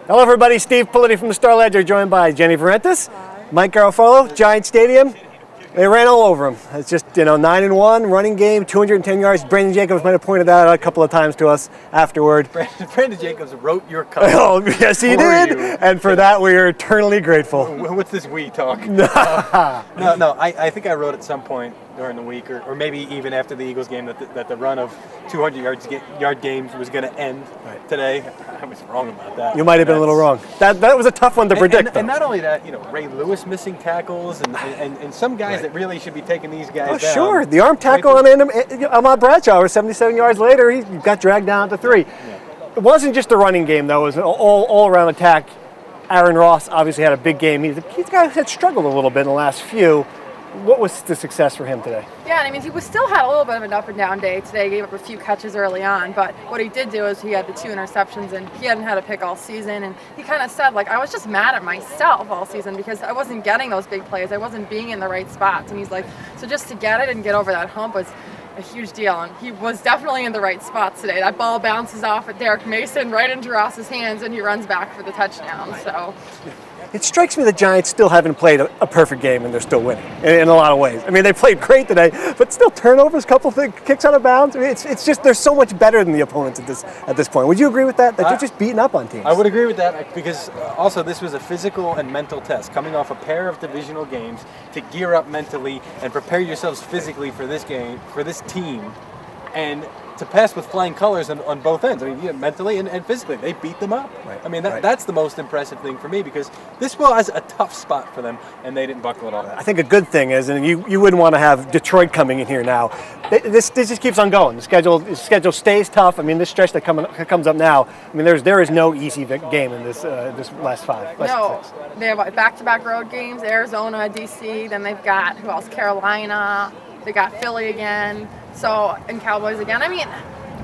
Hello everybody, Steve Politi from the Star Ledger, joined by Jenny Vrentas, Mike Garafolo, Giant Stadium. They ran all over him. It's just, 9-1, running game, 210 yards. Brandon Jacobs might have pointed that out a couple of times to us afterward. Brandon Jacobs wrote your column. Oh, yes, he did. And for that, we are eternally grateful. What's this we talk? No, I think I wrote at some point during the week, or maybe even after the Eagles game, that the run of 200-yard games was going to end today. I was wrong about that. You might have been a little wrong. That was a tough one to predict. And not only that, Ray Lewis missing tackles, and some guys that really should be taking these guys down. Sure, the arm tackle on Ahmad Bradshaw was 77 yards later. He got dragged down to 3. Yeah. It wasn't just the running game, though. It was an all-around attack. Aaron Ross obviously had a big game. He's a guy who had struggled a little bit in the last few. What was the success for him today? Yeah, I mean, he still had a little bit of an up and down day today. He gave up a few catches early on, but what he did do is he had the 2 interceptions, and he hadn't had a pick all season. And he kind of said, I was just mad at myself all season because I wasn't getting those big plays. I wasn't being in the right spots. And he's like, so just to get it and get over that hump was a huge deal. And he was definitely in the right spots today. That ball bounces off at Derek Mason right into Ross's hands, and he runs back for the touchdown. So. It strikes me the Giants still haven't played a perfect game, and they're still winning in a lot of ways. I mean, they played great today, but still turnovers, couple of kicks out of bounds. I mean, it's just they're so much better than the opponents at this point. Would you agree with that? That you're just beating up on teams? I would agree with that because also this was a physical and mental test, coming off a pair of divisional games to gear up mentally and prepare yourselves physically for this game, for this team, and to pass with flying colors on both ends. I mean, mentally and physically, they beat them up. Right. I mean, that's the most impressive thing for me because this was a tough spot for them, and they didn't buckle at all. I think a good thing is, and you wouldn't want to have Detroit coming in here now. This just keeps on going. The schedule stays tough. I mean, this stretch that comes up now. I mean, there is no easy game in this last 5. No, they have back-to-back road games: Arizona, DC. Then they've got who else? Carolina. They got Philly again. So, and Cowboys again. I mean,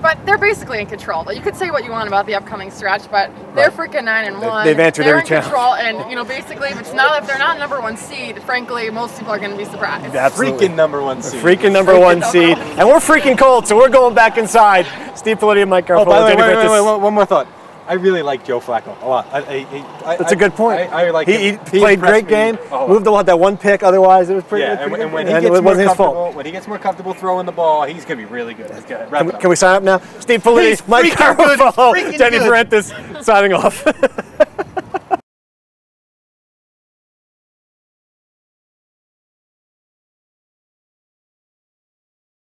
but they're basically in control. You could say what you want about the upcoming stretch, but they're freaking 9-1. They've answered every challenge. Control, and basically, if they're not #1 seed, frankly, most people are going to be surprised. Absolutely. Freaking #1 seed. Freaking #1 seed, and we're freaking cold, so we're going back inside. Steve Politi and Mike Garafolo. Oh, by the way, wait, one more thought. I really like Joe Flacco a lot. That's a good point. I like he played great game. Moved that 1 pick. Otherwise, it was pretty. Yeah, and when he gets more comfortable throwing the ball, he's gonna be really good. Can we sign up now? Steve Politi, Mike Garafolo, Jenny Vrentas, signing off.